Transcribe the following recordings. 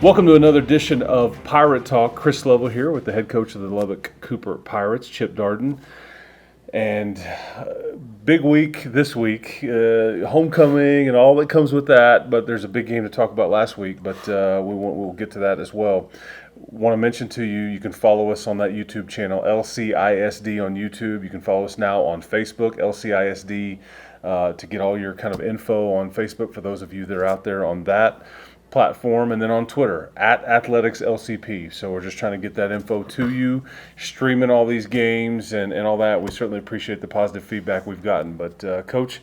Welcome to another edition of Pirate Talk. Chris Lovell here with the head coach of the Lubbock-Cooper Pirates, Chip Darden. And big week this week, homecoming and all that comes with that, but there's a big game to talk about last week, but we'll get to that as well. Want to mention to you, you can follow us on that YouTube channel, LCISD on YouTube. You can follow us now on Facebook, LCISD, to get all your kind of info on Facebook for those of you that are out there on that platform, and then on Twitter @AthleticsLCP. So we're just trying to get that info to you, streaming all these games and all that. We certainly appreciate the positive feedback we've gotten. But Coach,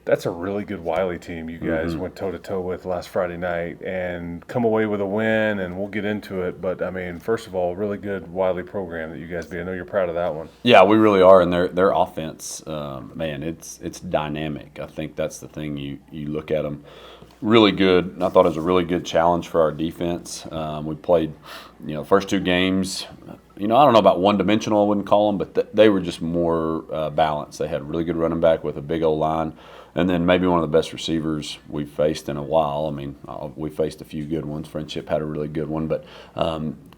that's a really good Wylie team you guys went toe-to-toe with last Friday night and come away with a win, and we'll get into it. But, I mean, first of all, really good Wylie program that you guys beat. I know you're proud of that one. Yeah, we really are, and their offense, man, it's dynamic. I think that's the thing. You look at them. Really good. I thought it was a really good challenge for our defense. We played, first two games. I don't know about one-dimensional, I wouldn't call them, but they were just more balanced. They had a really good running back with a big old line, and then maybe one of the best receivers we've faced in a while. I mean, we faced a few good ones. Friendship had a really good one, but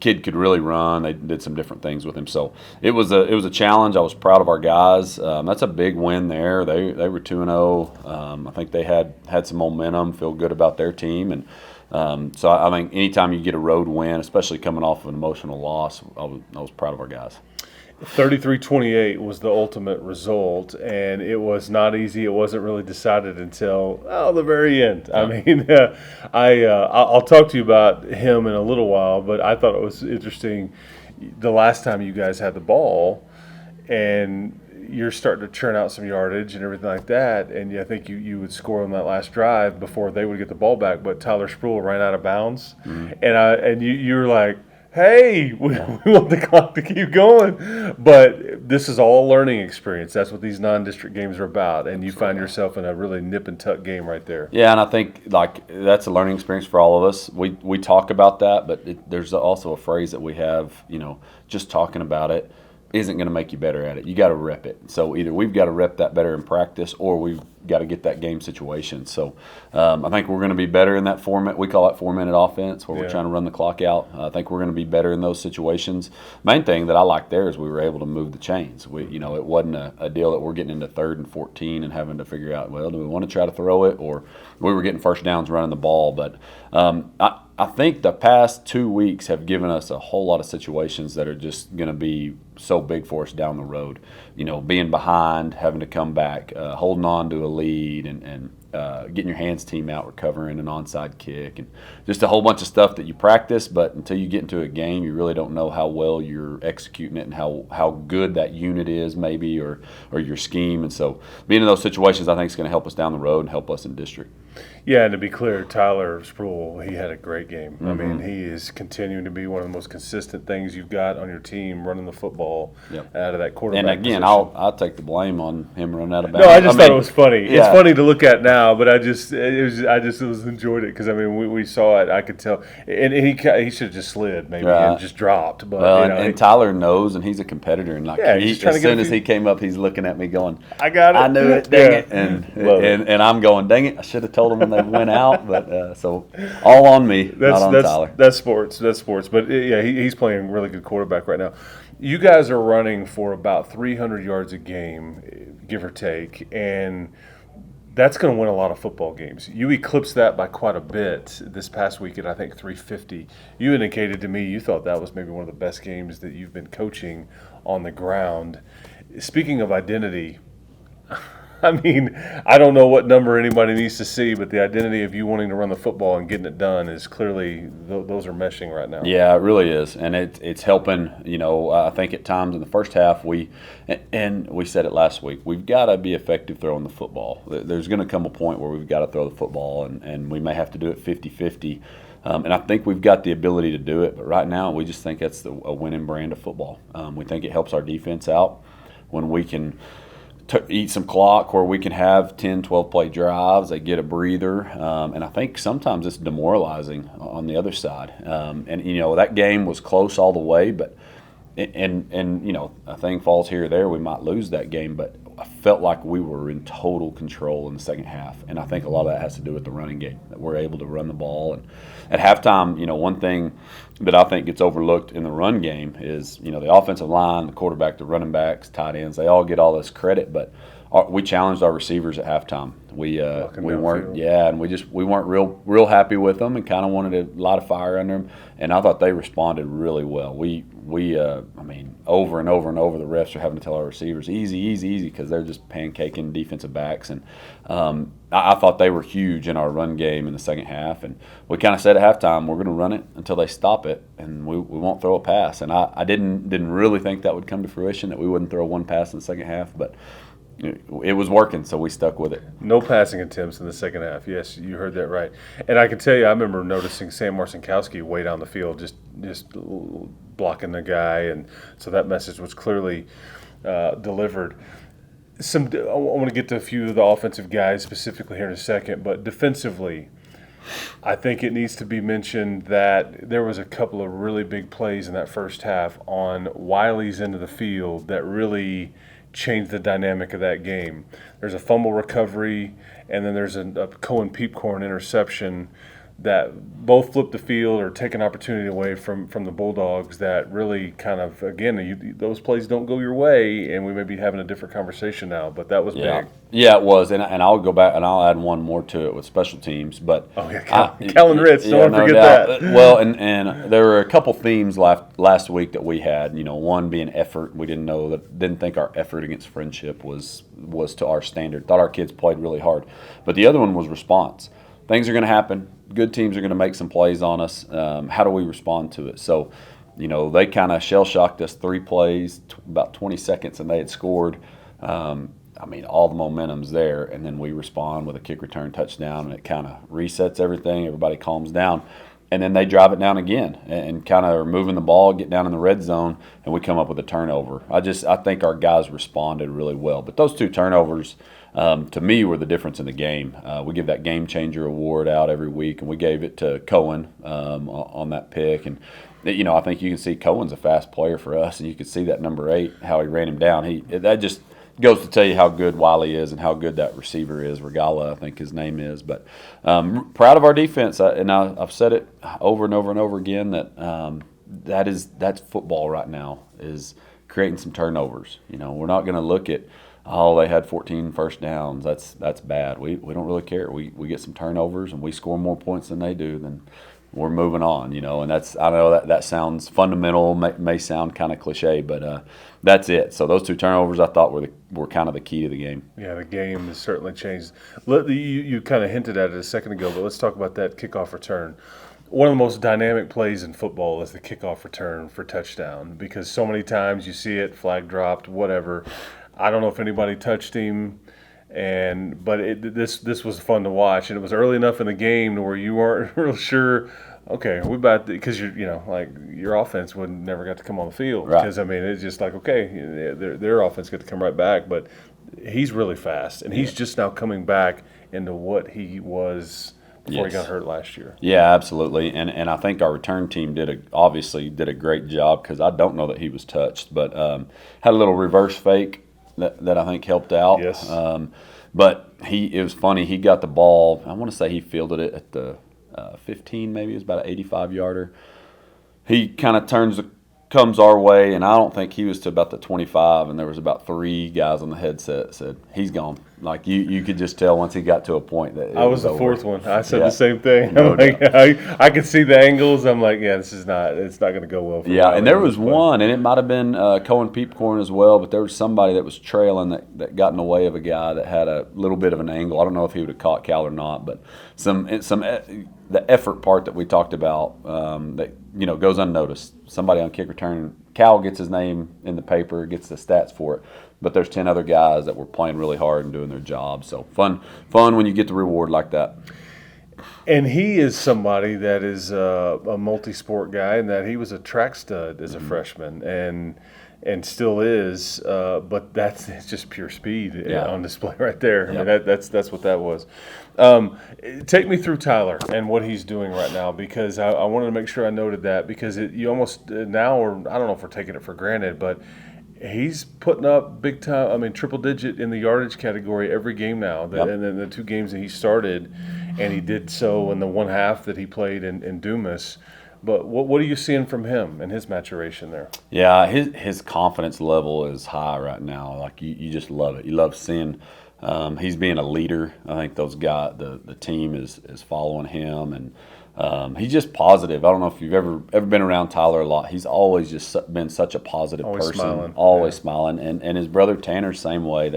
kid could really run. They did some different things with him, so it was a challenge. I was proud of our guys. That's a big win there. They were 2-0. I think they had some momentum. Feel good about their team, and so I think anytime you get a road win, especially coming off of an emotional loss, I was proud of our guys. 33-28 was the ultimate result, and it was not easy. It wasn't really decided until the very end. I mean, I'll talk to you about him in a little while, but I thought it was interesting the last time you guys had the ball, and you're starting to churn out some yardage and everything like that, and I think you would score on that last drive before they would get the ball back, but Tyler Spruill ran out of bounds, and you were like, hey, we want the clock to keep going. But this is all a learning experience. That's what these non-district games are about. And you find yourself in a really nip-and-tuck game right there. Yeah, and I think that's a learning experience for all of us. We talk about that, but there's also a phrase that we have, just talking about it isn't going to make you better at it. You got to rep it. So either we've got to rep that better in practice, or we've got to get that game situation. So I think we're going to be better in that format. We call it 4-minute offense, where we're trying to run the clock out. I think we're going to be better in those situations. Main thing that I like there is we were able to move the chains. It wasn't a deal that we're getting into 3rd and 14 and having to figure out, well, do we want to try to throw it, or we were getting first downs running the ball. But I think the past 2 weeks have given us a whole lot of situations that are just going to be so big for us down the road. Being behind, having to come back, holding on to a lead, and getting your hands team out, recovering an onside kick, and just a whole bunch of stuff that you practice, but until you get into a game, you really don't know how well you're executing it and how good that unit is maybe, or your scheme. And so being in those situations, I think, is going to help us down the road and help us in district. Yeah, and to be clear, Tyler Spruill, he had a great game. I mean, he is continuing to be one of the most consistent things you've got on your team, running the football out of that quarterback And again, position. I'll take the blame on him running out of bounds. No, I thought it was funny. Yeah. It's funny to look at now, but I just enjoyed it because we saw it. I could tell, and he should have just slid maybe and just dropped. But and Tyler knows, and he's a competitor, and as soon as he came up, he's looking at me going, "I got it, I knew it, dang it," and I'm going, "Dang it, I should have told him when they went out." But so all on me, not on Tyler. That's sports. But he's playing really good quarterback right now. You guys are running for about 300 yards a game, give or take, and that's going to win a lot of football games. You eclipsed that by quite a bit this past week at, I think, 350. You indicated to me you thought that was maybe one of the best games that you've been coaching on the ground. Speaking of identity, I mean, I don't know what number anybody needs to see, but the identity of you wanting to run the football and getting it done is clearly those are meshing right now. Yeah, it really is, and it's helping. I think at times in the first half we said it last week, we've got to be effective throwing the football. There's going to come a point where we've got to throw the football, and we may have to do it 50-50. And I think we've got the ability to do it, but right now we just think that's a winning brand of football. We think it helps our defense out when we can eat some clock, where we can have 10, 12-play drives. They get a breather. And I think sometimes it's demoralizing on the other side. And that game was close all the way, but a thing falls here or there, we might lose that game. But I felt like we were in total control in the second half, and I think a lot of that has to do with the running game, that we're able to run the ball. And at halftime, one thing that I think gets overlooked in the run game is, the offensive line, the quarterback, the running backs, tight ends, they all get all this credit, but we challenged our receivers at halftime. We weren't, and we weren't real happy with them, and kind of wanted a lot of fire under them. And I thought they responded really well. Over and over and over, the refs are having to tell our receivers easy because they're just pancaking defensive backs. And I thought they were huge in our run game in the second half. And we kind of said at halftime, we're going to run it until they stop it, and we won't throw a pass. And I didn't really think that would come to fruition, that we wouldn't throw one pass in the second half, but it was working, so we stuck with it. No passing attempts in the second half. Yes, you heard that right. And I can tell you, I remember noticing Sam Marcinkowski way down the field, just blocking the guy, and so that message was clearly delivered. I want to get to a few of the offensive guys specifically here in a second, but defensively, I think it needs to be mentioned that there was a couple of really big plays in that first half on Wylie's end of the field that really changed the dynamic of that game. There's a fumble recovery, and then there's a Cohen Peepcorn interception that both flip the field or take an opportunity away from the Bulldogs that really kind of, again, those plays don't go your way, and we may be having a different conversation now, but that was big. Yeah, it was, and I'll go back and I'll add one more to it with special teams. But Callan Ritz, don't forget that. Well, and there were a couple themes last week that we had. One being effort. We didn't think our effort against Friendship was to our standard. Thought our kids played really hard, but the other one was response. Things are going to happen. Good teams are going to make some plays on us. How do we respond to it? So, they kind of shell-shocked us 3 plays, about 20 seconds, and they had scored. All the momentum's there, and then we respond with a kick return touchdown, and it kind of resets everything. Everybody calms down. And then they drive it down again and kind of are moving the ball, get down in the red zone, and we come up with a turnover. I think our guys responded really well. But those 2 turnovers, to me, were the difference in the game. We give that game changer award out every week, and we gave it to Cohen on that pick. And I think you can see Cohen's a fast player for us, and you can see that number 8, how he ran him down. That just goes to tell you how good Wylie is and how good that receiver is. Regala, I think his name is. But proud of our defense, and I've said it over and over and over again that that's football right now, is creating some turnovers. We're not going to look at, they had 14 first downs. That's bad. We don't really care. We get some turnovers and we score more points than they do, then we're moving on, and I know that sounds fundamental, may sound kind of cliche, but that's it. So those 2 turnovers I thought were kind of the key to the game. Yeah, the game has certainly changed. You kind of hinted at it a second ago, but let's talk about that kickoff return. One of the most dynamic plays in football is the kickoff return for touchdown, because so many times you see it, flag dropped, whatever. I don't know if anybody touched him. But this was fun to watch, and it was early enough in the game to where you weren't real sure. Okay, we about because your offense would never got to come on the field, right? Because it's just like, okay, their offense got to come right back, but he's really fast, and he's just now coming back into what he was before he got hurt last year. Yeah, absolutely, and I think our return team obviously did a great job, because I don't know that he was touched, but had a little reverse fake that I think helped out. Yes. But it was funny. He got the ball. I want to say he fielded it at the 15, maybe. It was about an 85-yarder. He kind of comes our way, and I don't think he was to about the 25, and there was about 3 guys on the headset that said, he's gone. Like, you could just tell once he got to a point that I was the 4th one. I said the same thing. No I could see the angles. I'm like, it's not going to go well for me. Yeah, and there was one, and it might have been Cohen Peepcorn as well, but there was somebody that was trailing that got in the way of a guy that had a little bit of an angle. I don't know if he would have caught Cal or not, but the effort part that we talked about that goes unnoticed. Somebody on kick return, Cal gets his name in the paper, gets the stats for it, but there's 10 other guys that were playing really hard and doing their job. So fun when you get the reward like that. And he is somebody that is a multi-sport guy, and that he was a track stud as a freshman, and still is. But it's just pure speed on display right there. Yep. I mean, that's what that was. Take me through Tyler and what he's doing right now, because I wanted to make sure I noted that, because you almost now, or I don't know if we're taking it for granted, but he's putting up big time. I mean, triple digit in the yardage category every game now. And then the 2 games that he started, and he did so in the 1 half that he played in Dumas. But what are you seeing from him and his maturation there? Yeah, his confidence level is high right now. Like you just love it. You love seeing he's being a leader. I think those guys, the team is following him, and he's just positive. I don't know if you've ever been around Tyler a lot. He's always just been such a positive person, smiling. Always smiling. And his brother Tanner, same way.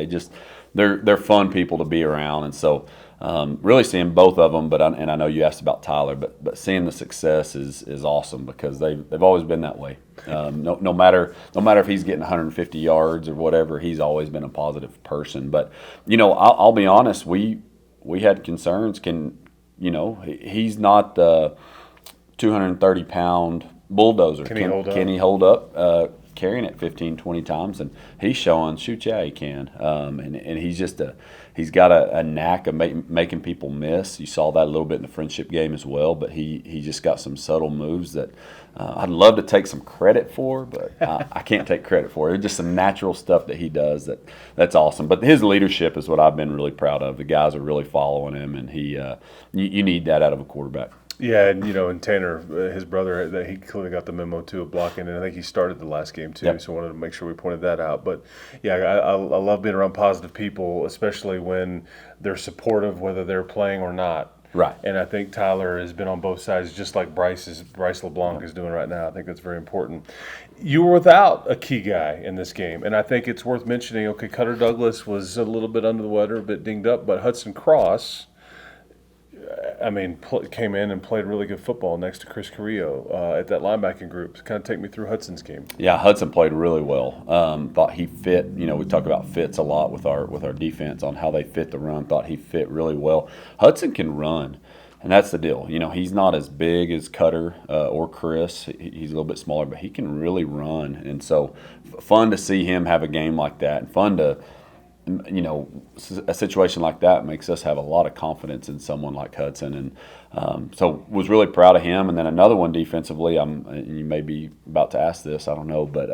They're fun people to be around, and so. Really seeing both of them, and I know you asked about Tyler, but seeing the success is awesome because they've always been that way. No matter if he's getting 150 yards or whatever, he's always been a positive person. But I'll be honest, we had concerns. He's not the 230-pound bulldozer. Can he hold up? Carrying it 15, 20 times, and he's showing, shoot, yeah, he can. And he's got a knack of making people miss. You saw that a little bit in the friendship game as well, but he just got some subtle moves that I'd love to take some credit for, but I can't take credit for. It's just some natural stuff that he does that's awesome. But his leadership is what I've been really proud of. The guys are really following him, and you need that out of a quarterback. Yeah, and Tanner, his brother, that he clearly got the memo too of blocking, and I think he started the last game too. Yep. So I wanted to make sure we pointed that out. But yeah, I love being around positive people, especially when they're supportive, whether they're playing or not. Right. And I think Tyler has been on both sides, just like Bryce LeBlanc is doing right now. I think that's very important. You were without a key guy in this game, and I think it's worth mentioning. Okay, Cutter Douglas was a little bit under the weather, a bit dinged up, but Hudson Cross. Came in and played really good football next to Chris Carrillo at that linebacking group. Kind of take me through Hudson's game. Yeah, Hudson played really well. Thought he fit. We talk about fits a lot with our defense on how they fit the run. Thought he fit really well. Hudson can run, and that's the deal. He's not as big as Cutter or Chris. He's a little bit smaller, but he can really run. And so fun to see him have a game like that, and fun to – a situation like that makes us have a lot of confidence in someone like Hudson, and so was really proud of him. And then another one defensively, you may be about to ask this, I don't know, but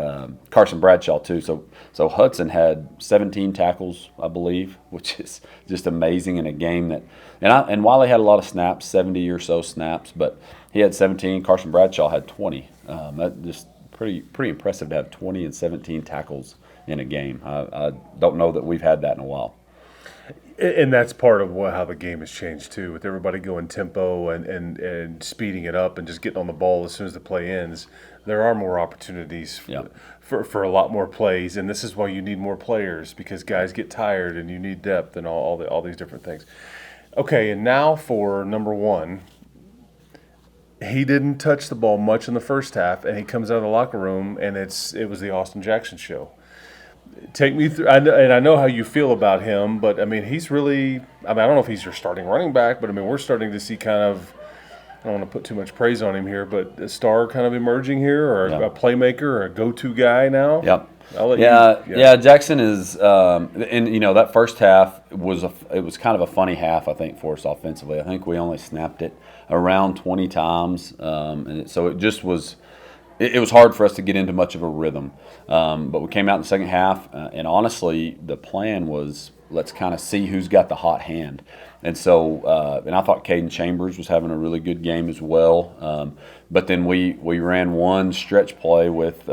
Carson Bradshaw too. So Hudson had 17 tackles, I believe, which is just amazing in a game that, and Wylie had a lot of snaps, 70 or so snaps, but he had 17. Carson Bradshaw had 20. That just pretty impressive to have 20 and 17 tackles in a game. I don't know that we've had that in a while. And that's part of how the game has changed too, with everybody going tempo and speeding it up and just getting on the ball as soon as the play ends. There are more opportunities for a lot more plays, and this is why you need more players, because guys get tired and you need depth and all these different things. Okay, and now for number one. He didn't touch the ball much in the first half, and he comes out of the locker room, and it was the Austin Jackson show. Take me through, and I know how you feel about him, but he's really. I don't know if he's your starting running back, but we're starting to see kind of. I don't want to put too much praise on him here, but a star kind of emerging here, or a playmaker, or a go-to guy now. Yep. Yeah. Jackson is, and that first half was kind of a funny half, I think, for us offensively. I think we only snapped it around 20 times, and so it just was. It was hard for us to get into much of a rhythm, but we came out in the second half, and honestly, the plan was let's kind of see who's got the hot hand. And so, and I thought Caden Chambers was having a really good game as well. But then we ran one stretch play with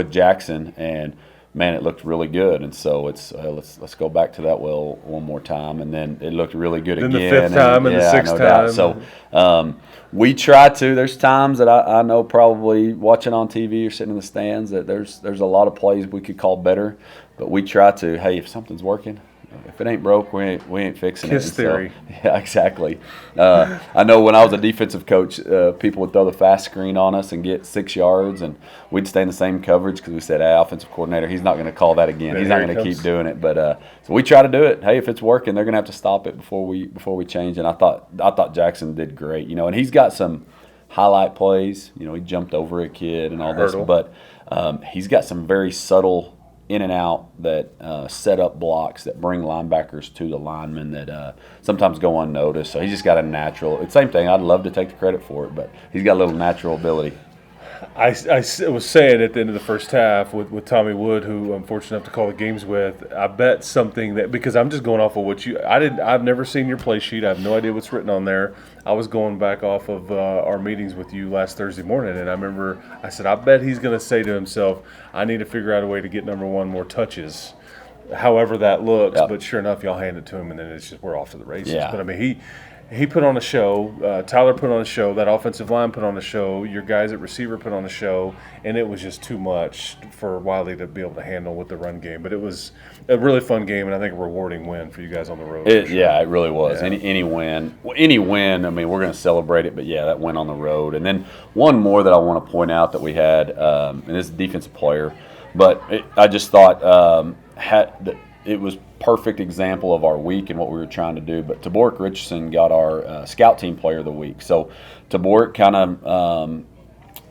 Jackson, and man, it looked really good. And so let's go back to that one more time, and then it looked really good again. The fifth time and the sixth time. So we try to. There's times that I know probably watching on TV or sitting in the stands that there's a lot of plays we could call better, but we try to. Hey, if something's working. If it ain't broke, we ain't fixing it. Kiss theory. So, yeah, exactly. I know when I was a defensive coach, people would throw the fast screen on us and get 6 yards, and we'd stay in the same coverage because we said, offensive coordinator, he's not going to call that again. He's not going to keep doing it. But so we try to do it. Hey, if it's working, they're going to have to stop it before we change. And I thought Jackson did great. And he's got some highlight plays. He jumped over a kid and all this, but he's got some very subtle in and out that set up blocks that bring linebackers to the linemen that sometimes go unnoticed. So he's just got a natural – same thing. I'd love to take the credit for it, but he's got a little natural ability. was saying at the end of the first half with Tommy Wood, who I'm fortunate enough to call the games with, I bet something that, because I'm just going off of what I've never seen your play sheet. I have no idea what's written on there. I was going back off of our meetings with you last Thursday morning, and I remember I said, I bet he's going to say to himself, I need to figure out a way to get number one more touches, however that looks. Yep. But sure enough, y'all hand it to him, and then it's just we're off to the races. Yeah. But I mean, he put on a show. Tyler put on a show. That offensive line put on a show. Your guys at receiver put on a show, and it was just too much for Wylie to be able to handle with the run game. But it was a really fun game, and I think a rewarding win for you guys on the road. Yeah, it really was. Yeah. Any win. I mean, we're going to celebrate it. But yeah, that win on the road. And then one more that I want to point out that we had, and this is a defensive player, but I just thought it was perfect example of our week and what we were trying to do. But Tabork Richardson got our scout team player of the week. So Tabork kind of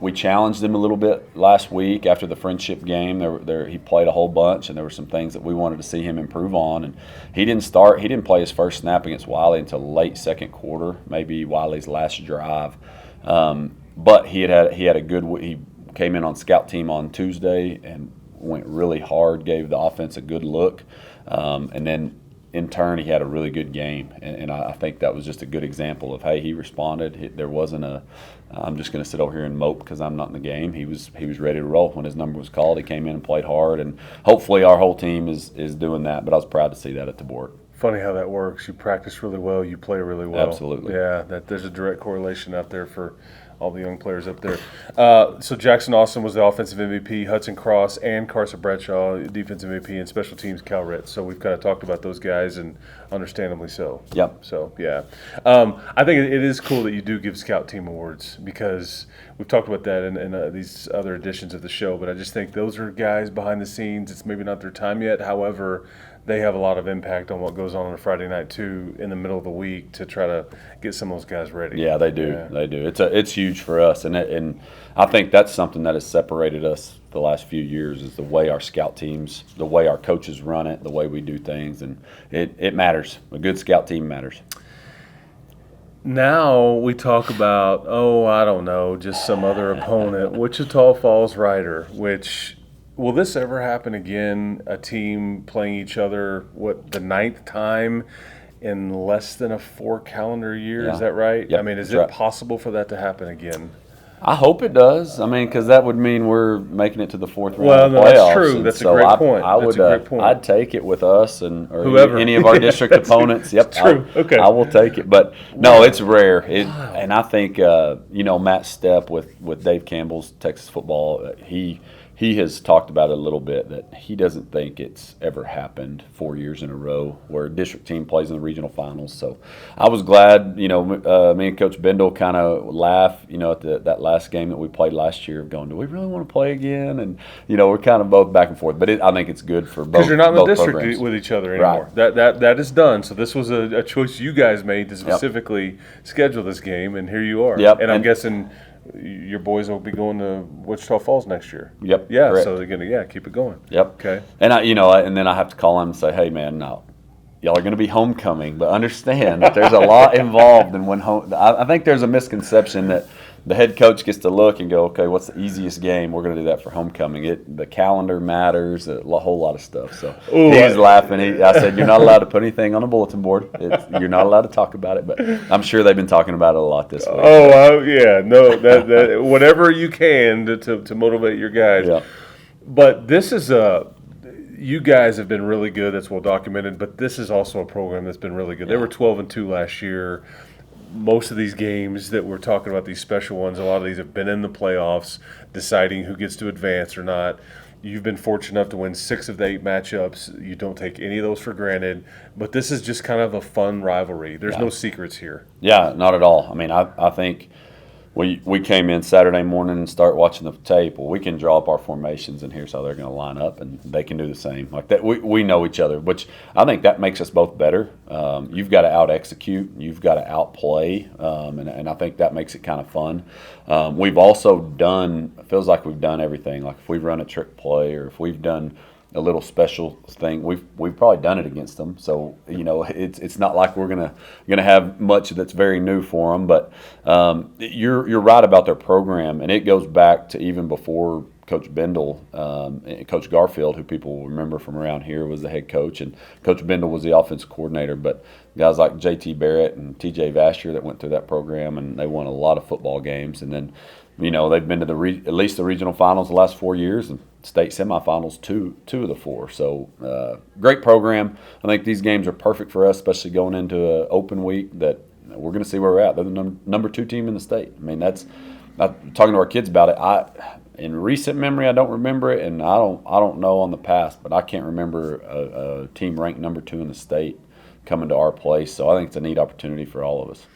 we challenged him a little bit last week after the friendship game. He played a whole bunch, and there were some things that we wanted to see him improve on. And he didn't play his first snap against Wylie until late second quarter, maybe Wiley's last drive. But he had a good. He came in on scout team on Tuesday and went really hard, gave the offense a good look. And then in turn, he had a really good game. And I think that was just a good example of, hey, he responded. There wasn't I'm just going to sit over here and mope because I'm not in the game. He was ready to roll when his number was called. He came in and played hard. And hopefully our whole team is doing that. But I was proud to see that at the board. Funny how that works. You practice really well. You play really well. Absolutely. Yeah, there's a direct correlation out there for all the young players up there. So Jackson Austin was the offensive MVP, Hudson Cross and Carson Bradshaw, defensive MVP, and special teams Cal Ritz. So we've kind of talked about those guys, and understandably so. Yep. So, yeah. I think it is cool that you do give scout team awards, because we've talked about that in these other editions of the show, but I just think those are guys behind the scenes. It's maybe not their time yet. However, they have a lot of impact on what goes on a Friday night too, in the middle of the week, to try to get some of those guys ready. Yeah, they do. Yeah. They do. It's huge for us, and I think that's something that has separated us the last few years, is the way our scout teams, the way our coaches run it, the way we do things, and it matters. A good scout team matters. Now we talk about, I don't know, just some other opponent, Witchita Falls Rider, which. Will this ever happen again, a team playing each other, the 9th time in less than a 4 calendar year? Yeah. Is that right? Yep. I mean, is it possible for that to happen again? I hope it does. I mean, because that would mean we're making it to the 4th round of the playoffs. That's true. That's a great point. That's a great point. I'd take it with us or whoever, any of our district opponents. Yep, true. Okay, I will take it. But no, it's rare. And I think Matt Stepp with Dave Campbell's Texas football, he has talked about it a little bit, that he doesn't think it's ever happened 4 years in a row where a district team plays in the regional finals. So I was glad, me and Coach Bendel kind of laugh, at that last game that we played last year, going, do we really want to play again? And, we're kind of both back and forth. But I think it's good for both. Because you're not in the district programs. With each other anymore. Right. That is done. So this was a choice you guys made to specifically schedule this game, and here you are. Yep. And I'm guessing your boys will be going to Wichita Falls next year. Yep. Yeah. Correct. So they're gonna keep it going. Yep. Okay. And and then I have to call them and say, hey man, no, y'all are going to be homecoming, but understand that there's a lot involved in when I think there's a misconception that the head coach gets to look and go, okay, what's the easiest game? We're going to do that for homecoming. The calendar matters, a whole lot of stuff. So he's laughing. I said, you're not allowed to put anything on a bulletin board. You're not allowed to talk about it, but I'm sure they've been talking about it a lot this week. Yeah. No, that whatever you can to motivate your guys. Yeah. But this is you guys have been really good. That's well documented. But this is also a program that's been really good. They were 12-2 last year. Most of these games that we're talking about, these special ones, a lot of these have been in the playoffs, deciding who gets to advance or not. You've been fortunate enough to win 6 of the 8 matchups. You don't take any of those for granted. But this is just kind of a fun rivalry. There's no secrets here. Yeah, not at all. I mean, I think we came in Saturday morning and start watching the tape. Well, we can draw up our formations, and here's how they're going to line up, and they can do the same. Like that, we know each other, which I think that makes us both better. You've got to out-execute. You've got to outplay, and I think that makes it kind of fun. We've also feels like we've done everything. Like if we've run a trick play or if we've done a little special thing. We've probably done it against them, so it's not like we're gonna have much that's very new for them. But you're right about their program, and it goes back to even before Coach Bendel, Coach Garfield, who people will remember from around here, was the head coach, and Coach Bendel was the offensive coordinator. But guys like J.T. Barrett and T.J. Vasher that went through that program, and they won a lot of football games. And then, they've been to at least the regional finals the last 4 years, and state semifinals two of the four. So great program. I think these games are perfect for us, especially going into an open week that we're going to see where we're at. They're the number 2 team in the state. I mean, that's talking to our kids about it. In recent memory, I don't remember it, and I don't know on the past, but I can't remember a team ranked number 2 in the state coming to our place. So I think it's a neat opportunity for all of us.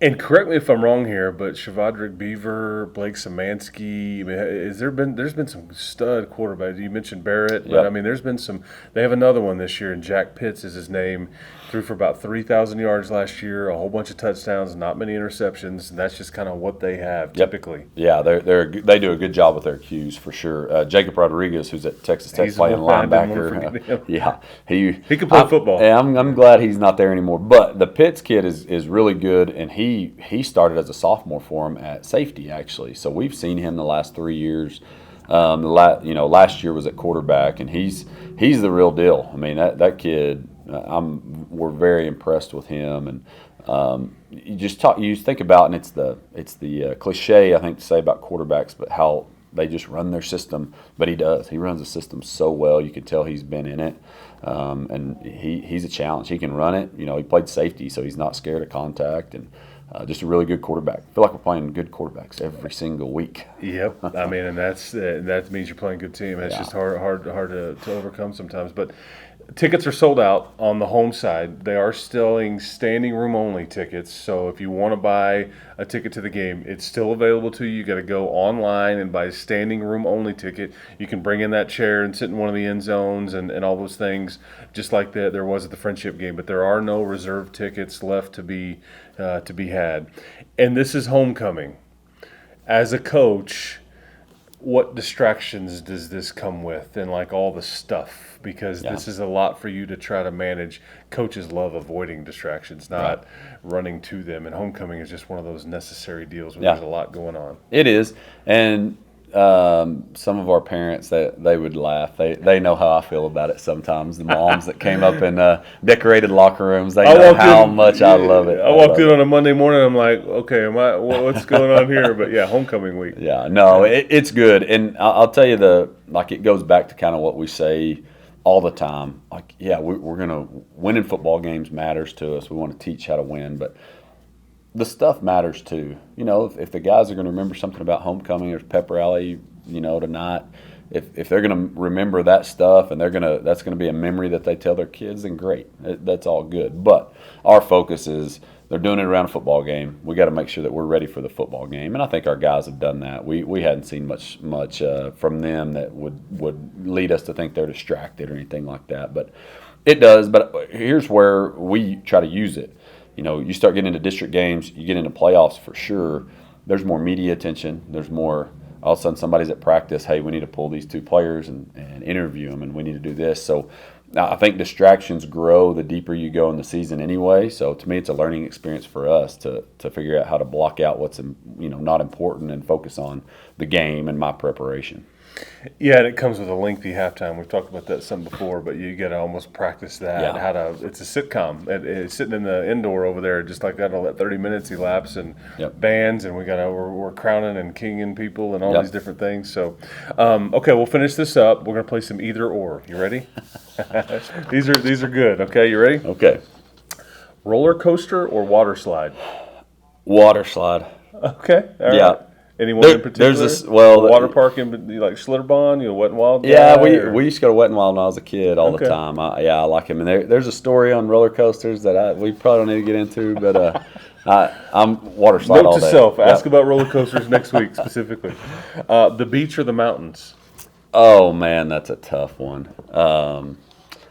And correct me if I'm wrong here, but Shavadrik Beaver, Blake Szymanski, there's been some stud quarterbacks. You mentioned Barrett, but Yep. I mean, there's been some. They have another one this year, and Jack Pitts is his name. Threw for about 3,000 yards last year, a whole bunch of touchdowns, not many interceptions, and that's just kind of what they have typically. Yeah, they do a good job with their Qs for sure. Jacob Rodriguez, who's at Texas Tech He's playing the one linebacker, yeah, he can play football. Yeah, I'm glad he's not there anymore. But the Pitts kid is really good, and he started as a sophomore for him at safety actually. So we've seen him the last 3 years. Last year was at quarterback, and he's the real deal. I mean, that kid, we're very impressed with him. And you think about, and it's the cliche I think to say about quarterbacks, but how they just run their system. But he runs the system so well. You can tell he's been in it, and he's a challenge. He can run it. He played safety, so he's not scared of contact, and just a really good quarterback. I feel like we're playing good quarterbacks every single week. Yep, I mean, and that means you're playing a good team. It's just hard to overcome sometimes. But tickets are sold out on the home side. They are still standing room only tickets. So if you want to buy a ticket to the game, it's still available to you. You got to go online and buy a standing room only ticket. You can bring in that chair and sit in one of the end zones and all those things, just like there was at the Friendship game. But there are no reserved tickets left to be had. And this is homecoming. As a coach, what distractions does this come with, and like all the stuff? Because this is a lot for you to try to manage. Coaches love avoiding distractions, not running to them. And homecoming is just one of those necessary deals where there's a lot going on. It is. And some of our parents, they would laugh. They know how I feel about it sometimes. The moms that came up in decorated locker rooms, they know how much I love it. I walked in on a Monday morning, I'm like, okay, what's going on here? But yeah, homecoming week. Yeah, no, it's good. And I'll tell you, it goes back to kind of what we say all the time. Like, yeah, we're going to win in football games matters to us. We want to teach how to win, but the stuff matters too. If the guys are going to remember something about homecoming or pep rally, tonight, if they're going to remember that stuff and that's going to be a memory that they tell their kids, then great. That's all good. But our focus is they're doing it around a football game. We got to make sure that we're ready for the football game, and I think our guys have done that. We hadn't seen much from them that would lead us to think they're distracted or anything like that. But it does. But here's where we try to use it. You start getting into district games, you get into playoffs for sure. There's more media attention. There's more, all of a sudden somebody's at practice, hey, we need to pull these 2 players and interview them, and we need to do this. So I think distractions grow the deeper you go in the season anyway. So to me, it's a learning experience for us to figure out how to block out what's not important and focus on the game and my preparation. Yeah, and it comes with a lengthy halftime. We've talked about that some before, but you got to almost practice that. Yeah. It's a sitcom. It's sitting in the indoor over there, just like that. I'll let 30 minutes elapse and Yep. bands, and we're crowning and kinging people and all these different things. So, okay, we'll finish this up. We're gonna play some either or. You ready? These are good. Okay, you ready? Okay. Roller coaster or water slide? Water slide. Okay. All Yeah. right. Anyone in particular? There's water park in like Schlitterbahn, Wet and Wild. Yeah, we used to go to Wet and Wild when I was a kid all the time. I like him. And there's a story on roller coasters that we probably don't need to get into, but I'm water slide Note all to day. self: ask about roller coasters next week specifically. The beach or the mountains? Oh man, that's a tough one.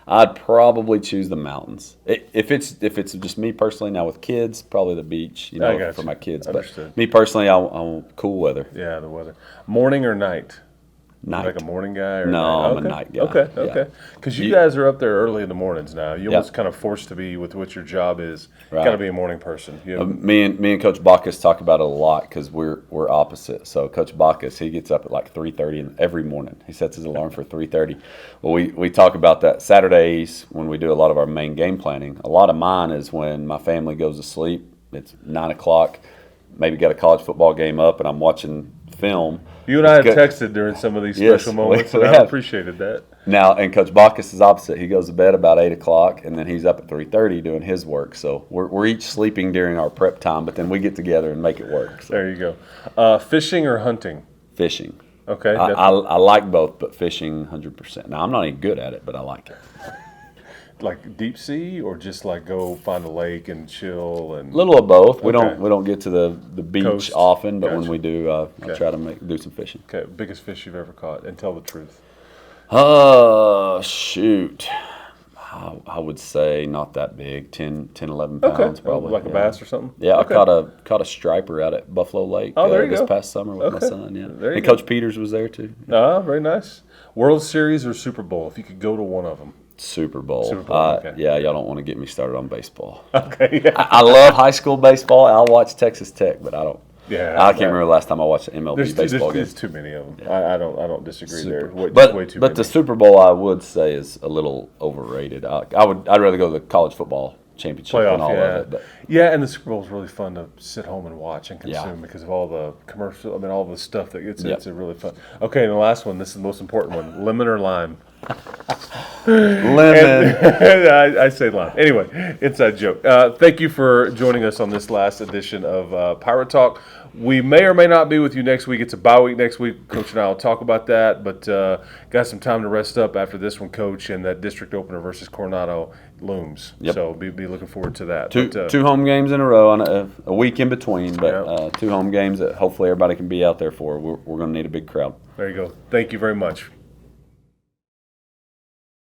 I'd probably choose the mountains. If it's just me personally, now with kids, probably the beach, for my kids. Understood. But me personally, I want cool weather. Yeah, the weather. Morning or night? Night. Like a morning guy? Or No, I'm okay. a night guy. Okay, Yeah. okay. Because you guys are up there early in the mornings now. You Yeah. almost kind of forced to be with what your job is. Right. Got to be a morning person. Me and Coach Bacchus talk about it a lot because we're opposite. So Coach Bacchus, he gets up at like 3:30 every morning. He sets his alarm for 3:30. Well, we talk about that Saturdays when we do a lot of our main game planning. A lot of mine is when my family goes to sleep. It's 9 o'clock. Maybe got a college football game up, and I'm watching film. You and I had texted during some of these special moments, and I appreciated that. Now, and Coach Bacchus is opposite. He goes to bed about 8 o'clock, and then he's up at 3:30 doing his work. So we're each sleeping during our prep time, but then we get together and make it work. So. There you go. Fishing or hunting? Fishing. Okay. I like both, but fishing 100%. Now, I'm not even good at it, but I like it. Like deep sea, or just like go find a lake and chill and Little of both. We Okay. don't get to the beach Coast. often, but Gotcha. when we do, I try to do some fishing. Okay, biggest fish you've ever caught, and tell the truth. Shoot. I would say not that big, 10, 11 pounds probably. Like a bass or something. Yeah, Okay. I caught a striper out at Buffalo Lake Oh, there you this go. past summer with my Okay. son. Yeah, There you and go. Coach Peters was there too. Very nice. World Series or Super Bowl, if you could go to one of them. Super Bowl. Super Bowl, okay. Yeah, y'all don't want to get me started on baseball. Okay, yeah. I love high school baseball. I'll watch Texas Tech, but I don't. Yeah, I can't remember last time I watched an MLB baseball game. There's too many of them. I don't disagree there. Way too But many. the Super Bowl, I would say, is a little overrated. I'd rather go to the college football championship playoff, and all yeah. of it. But Yeah, and the Super Bowl is really fun to sit home and watch and consume Yeah. because of all the commercial. I mean, all the stuff that gets Yep. it's a really fun. Okay, and the last one. This is the most important one: lemon or lime. lemon. I say lime. Anyway, inside joke. Thank you for joining us on this last edition of Pirate Talk. We may or may not be with you next week. It's a bye week next week. Coach and I will talk about that, but got some time to rest up after this one, Coach, and that district opener versus Coronado looms. Yep. So be looking forward to that. Two home games in a row and a week in between, but Yep. 2 home games that hopefully everybody can be out there for. We're going to need a big crowd. There you go. Thank you very much.